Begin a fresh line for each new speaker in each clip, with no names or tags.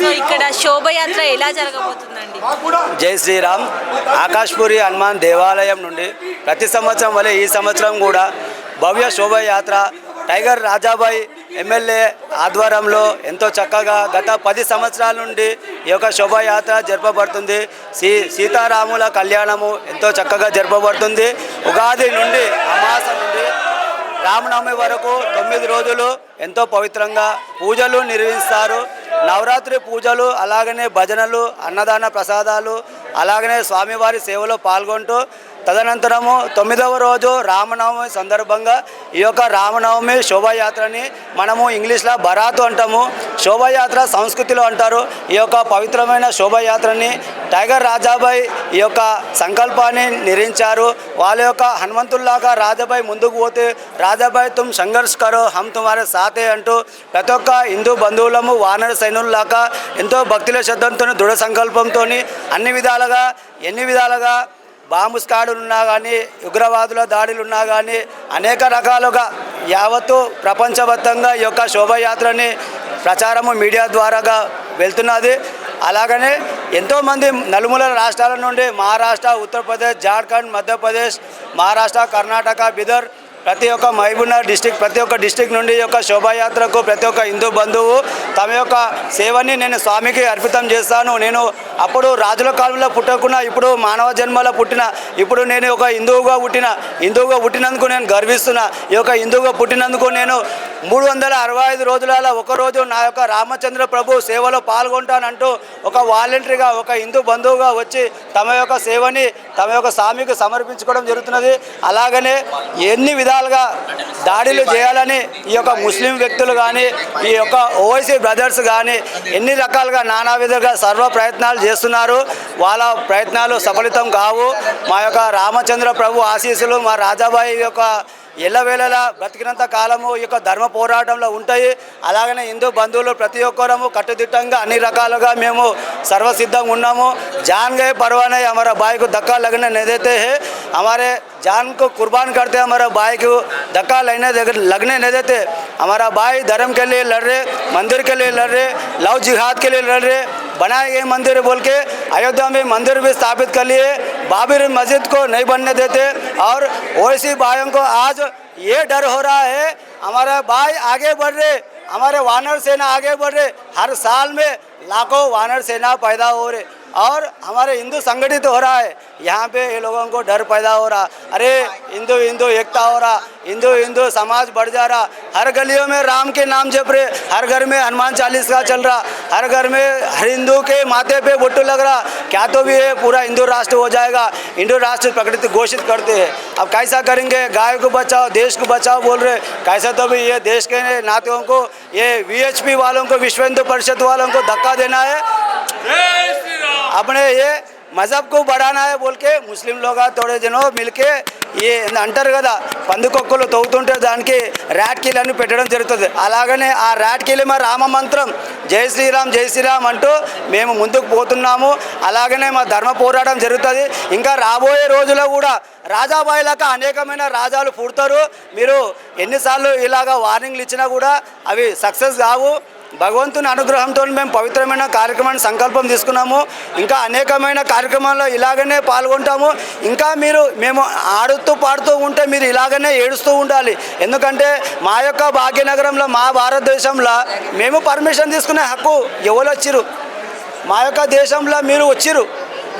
So ఇక్కడ శోభయాత్ర ఎలా జరగబోతుందండి?
జై శ్రీరామ్. ఆకాష్పూరి హనుమాన్ దేవాలయం నుండి ప్రతి సంవత్సరం వలె ఈ సంవత్సరం కూడా భవ్య శోభయాత్ర టైగర్ రాజాబాయ్ ఎమ్మెల్యే ఆధ్వర్యంలో ఎంతో చక్కగా గత 10 సంవత్సరాల నుండి ఈ యొక్క శోభయాత్ర జరపబడుతుంది. సీతారాముల కళ్యాణము ఎంతో చక్కగా జరపబడుతుంది. ఉగాది నుండి అమాస నుండి రామనవమి వరకు 9 రోజులు ఎంతో పవిత్రంగా పూజలు నిర్వహిస్తారు. నవరాత్రి పూజలు, అలాగనే భజనలు, అన్నదాన ప్రసాదాలు, అలాగనే స్వామివారి సేవలో పాల్గొంటూ తదనంతరము 9వ రోజు రామనవమి సందర్భంగా ఈ యొక్క రామనవమి శోభాయాత్రని మనము ఇంగ్లీష్లో బరాతు అంటాము. శోభాయాత్ర సంస్కృతిలో అంటారు. ఈ యొక్క పవిత్రమైన శోభాయాత్రని టైగర్ రాజాబాయ్ ఈ యొక్క సంకల్పాన్ని నిర్వహించారు. వాళ్ళ యొక్క హనుమంతుల్లాగా రాజాబాయ్ ముందుకు పోతే రాజాబాయ్ తుమ్ సంఘర్ష్ కరో హమ్ తుమారే సాతే అంటూ ప్రతి ఒక్క హిందూ బంధువులము వానర సైనుల్లాగా ఎంతో భక్తుల శ్రద్ధంతో దృఢ సంకల్పంతో ఎన్ని విధాలుగా బాంబు స్క్వాడ్లు ఉన్నా కానీ, ఉగ్రవాదుల దాడులు ఉన్నా కానీ అనేక రకాలుగా యావత్తు ప్రపంచవ్యాప్తంగా ఈ యొక్క శోభాయాత్రని ప్రచారము మీడియా ద్వారాగా వెళ్తున్నది. అలాగనే ఎంతోమంది నలుమూల రాష్ట్రాల నుండి మహారాష్ట్ర, ఉత్తరప్రదేశ్, జార్ఖండ్, మధ్యప్రదేశ్, మహారాష్ట్ర, కర్ణాటక, బిదర్, ప్రతి ఒక్క మహబూబ్నగర్ డిస్టిక్, ప్రతి ఒక్క డిస్టిక్ నుండి ఈ యొక్క శోభాయాత్రకు ప్రతి ఒక్క హిందూ బంధువు తమ యొక్క సేవని నేను స్వామికి అర్పితం చేస్తాను. నేను అప్పుడు రాజుల కాలంలో పుట్టకుండా ఇప్పుడు మానవ జన్మలో పుట్టిన, ఇప్పుడు నేను ఒక హిందువుగా పుట్టినందుకు నేను గర్విస్తున్నా. ఈ యొక్క హిందువుగా పుట్టినందుకు నేను 365 రోజులలో ఒకరోజు నా యొక్క రామచంద్ర ప్రభు సేవలో పాల్గొంటానంటూ ఒక వాలంటరీగా, ఒక హిందూ బంధువుగా వచ్చి తమ యొక్క సేవని తమ యొక్క స్వామికి సమర్పించుకోవడం జరుగుతున్నది. అలాగనే ఎన్ని విధాలుగా దాడులు చేయాలని ఈ యొక్క ముస్లిం వ్యక్తులు కానీ, ఈ యొక్క ఓవైసీ బ్రదర్స్ కానీ ఎన్ని రకాలుగా నానా విధంగా సర్వ ప్రయత్నాలు చేస్తున్నారు. వాళ్ళ ప్రయత్నాలు సఫలితం కావు. మా యొక్క రామచంద్ర ప్రభు ఆశీస్సులు మా రాజాబాయి యొక్క ఎల్లవేళలా బ్రతికినంత కాలము ఈ యొక్క ధర్మ పోరాటంలో ఉంటాయి. అలాగనే హిందూ బంధువులు ప్రతి ఒక్కరము కట్టుదిట్టంగా అన్ని రకాలుగా మేము సర్వసిద్ధంగా ఉన్నాము. जान गए परवाने हमारा भाई को धक्का लगने नहीं देते हैं, हमारे जान को कुर्बान करते हैं, हमारा भाई को धक्का लगने नहीं देते. हमारा भाई धर्म के लिए लड़ रहे, मंदिर के लिए लड़ रहे, लव जिहाद के लिए लड़ रहे. बनाए गए मंदिर बोल के अयोध्या में मंदिर भी स्थापित कर लिए, बाबरी मस्जिद को नहीं बनने देते. और ओवैसी भाइयों को आज ये डर हो रहा है, हमारे भाई आगे बढ़ रहे, हमारे वानर सेना आगे बढ़ रहे. हर साल में लाखों वानर सेना पैदा हो रहे और हमारे हिंदू संगठित हो रहा है. यहाँ पे ये लोगों को डर पैदा हो रहा, अरे हिंदू हिंदू एकता हो रहा, हिंदू हिंदू समाज बढ़ जा रहा. हर गलियों में राम के नाम जप रहे, हर घर में हनुमान चालीसा चल रहा, हर घर में हर हिंदू के माथे पे बोटू लग रहा. क्या तो भी है पूरा हिंदू राष्ट्र हो जाएगा, हिंदू राष्ट्र प्रकृति घोषित करते हैं. अब कैसा करेंगे? गाय को बचाओ, देश को बचाओ बोल रहे. कैसा तो भी ये देश के नातियों को, ये VHP वालों को, विश्व हिंदू परिषद वालों को धक्का देना है, अपने ये మజహబ్ को बढ़ाना है बोल के ముస్లిం लोग थोड़े जनों మిల్కే ఏ అంటారు కదా, పందుకొక్కులు తవ్వుతుంటే దానికి ర్యాట్ కిల్ అని పెట్టడం జరుగుతుంది. అలాగనే ఆ ర్యాట్ కిల్ మా రామ మంత్రం జై శ్రీరామ్ అంటూ మేము ముందుకు పోతున్నాము. అలాగనే మా ధర్మ పోరాటం జరుగుతుంది. ఇంకా రాబోయే రోజుల్లో కూడా రాజాబాయిలాగా అనేకమైన రాజాలు పుడతారు. మీరు ఎన్నిసార్లు ఇలాగా వార్నింగ్లు ఇచ్చినా కూడా అవి సక్సెస్ కావు. భగవంతుని అనుగ్రహంతో మేము పవిత్రమైన కార్యక్రమాన్ని సంకల్పం తీసుకున్నాము. ఇంకా అనేకమైన కార్యక్రమాల్లో ఇలాగనే పాల్గొంటాము. ఇంకా మేము ఆడుతూ పాడుతూ ఉంటే మీరు ఇలాగనే ఏడుస్తూ ఉండాలి. ఎందుకంటే మా యొక్క భాగ్యనగరంలో, మా భారతదేశంలో మేము పర్మిషన్ తీసుకునే హక్కు ఎవరు వచ్చిరు? మా యొక్క దేశంలో మీరు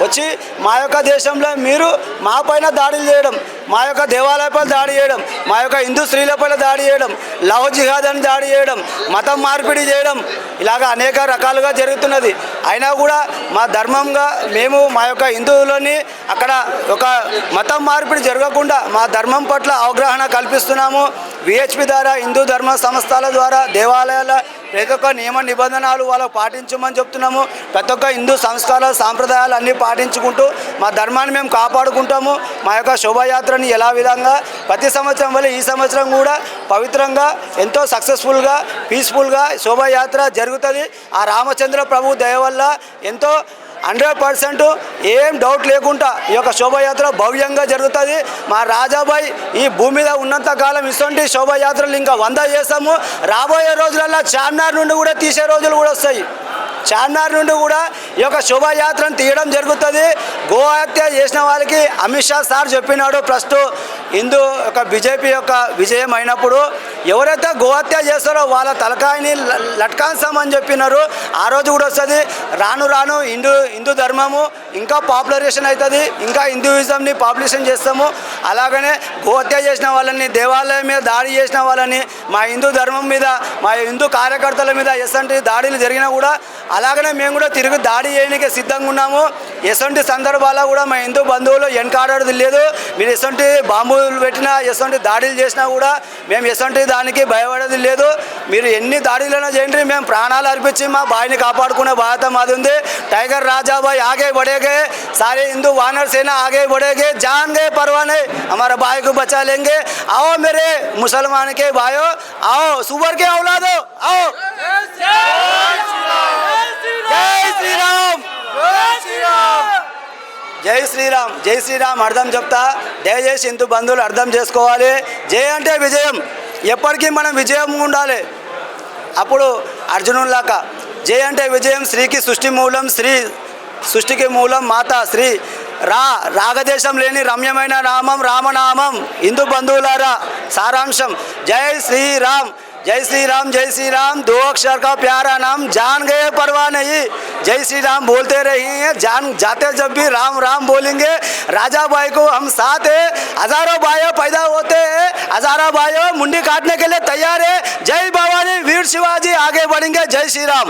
వచ్చి మా యొక్క దేశంలో మీరు మా పైన దాడులు చేయడం, మా యొక్క దేవాలయాలపై దాడి చేయడం, మా యొక్క హిందూ స్త్రీలపై దాడి చేయడం, లవ్ జిహాద్ అని దాడి చేయడం, మతం మార్పిడి చేయడం, ఇలాగ అనేక రకాలుగా జరుగుతున్నది. అయినా కూడా మా ధర్మంగా మేము మా యొక్క హిందువులని అక్కడ ఒక మతం మార్పిడి జరగకుండా మా ధర్మం పట్ల అవగాహన కల్పిస్తున్నాము. VHP ద్వారా, హిందూ ధర్మ సంస్థల ద్వారా, దేవాలయాల ప్రతి ఒక్క నియమ నిబంధనలు వాళ్ళకు పాటించమని చెప్తున్నాము. ప్రతి ఒక్క హిందూ సంస్కారాలు, సాంప్రదాయాలు అన్నీ పాటించుకుంటూ మా ధర్మాన్ని మేము కాపాడుకుంటాము. మా యొక్క శోభాయాత్రని ఎలా విధంగా ప్రతి సంవత్సరం వల్ల ఈ సంవత్సరం కూడా పవిత్రంగా ఎంతో సక్సెస్ఫుల్గా, పీస్ఫుల్గా శోభాయాత్ర జరుగుతుంది. ఆ రామచంద్ర ప్రభు దయ వల్ల ఎంతో 100% ఏం డౌట్ లేకుండా ఈ యొక్క శోభాయాత్ర భవ్యంగా జరుగుతుంది. మా రాజాబాయ్ ఈ భూమి మీద ఉన్నంతకాలం ఇటువంటి శోభాయాత్రలు ఇంకా 100 చేస్తాము. రాబోయే రోజులలో చార్మినార్ నుండి కూడా తీసే రోజులు కూడా వస్తాయి. చార్మినార్ నుండి కూడా ఈ యొక్క శోభాయాత్రను తీయడం జరుగుతుంది. గోహత్య చేసిన వాళ్ళకి అమిత్ షా సార్ చెప్పినాడు, ఫస్ట్ హిందూ యొక్క బీజేపీ యొక్క విజయం అయినప్పుడు ఎవరైతే గోహత్య చేస్తారో వాళ్ళ తలకాయని లట్కాన్సామని చెప్పినారు. ఆ రోజు కూడా వస్తుంది. రాను రాను హిందూ ధర్మము ఇంకా పాపులరేషన్ అవుతుంది, ఇంకా హిందూయిజంని పాపులేషన్ చేస్తాము. అలాగనే గోహత్య చేసిన వాళ్ళని, దేవాలయం మీద దాడి చేసిన వాళ్ళని, మా హిందూ ధర్మం మీద, మా హిందూ కార్యకర్తల మీద ఎసంటి దాడులు జరిగినా కూడా అలాగనే మేము కూడా తిరిగి దాడి చేయడానికి సిద్ధంగా ఉన్నాము. ఎసంటి సందర్భాల్లో కూడా మా హిందూ బంధువులు వెనకాడేది లేదు. మీరు ఎసంటి బాంబులు పెట్టినా, ఎసంటి దాడులు చేసినా కూడా మేము ఎసంటి దానికి భయపడేది లేదు. మీరు ఎన్ని దాడులైనా చేయండి, మేము ప్రాణాలు అర్పించి మా బాయిని కాపాడుకునే బాధ్యత మాది ఉంది. టైగర్ రాజాబాई आगे बढ़ेंगे, सारे हिंदू वानर सेना आगे बढ़ेंगे, जान गए परवाह नहीं, हमारा भाई को बचा लेंगे. आओ मेरे मुसलमान के भाइयों, आओ सुबर के औलादो, आओ. జై శ్రీరామ్, జై శ్రీరామ్, జై శ్రీరామ్ అర్థం చెప్తా. దయచేసి హిందూ బంధువులు అర్థం చేసుకోవాలి. జై అంటే విజయం, ఎప్పటికీ మనం విజయం ఉండాలి. అప్పుడు అర్జునులాగా జై అంటే విజయం. స్త్రీకి సృష్టి మూలం, స్త్రీ సృష్టికి మూలం మాత శ్రీ. రాగదేశం లేని రమ్యమైన నామం రామనామం. హిందూ బంధువులారా సారాంశం జై శ్రీరామ్, जय श्री राम, जय श्री राम, दो अक्षर का प्यारा नाम, जान गए परवाह नहीं. जय श्री राम बोलते रहिए, जान जाते जब भी राम राम बोलेंगे. राजा भाई को हम साथ है, हजारों भाइयों पैदा होते हैं, हजारों भाइयों मुंडी काटने के लिए तैयार है. जय भवानी, वीर शिवाजी, आगे बढ़ेंगे. जय श्री राम.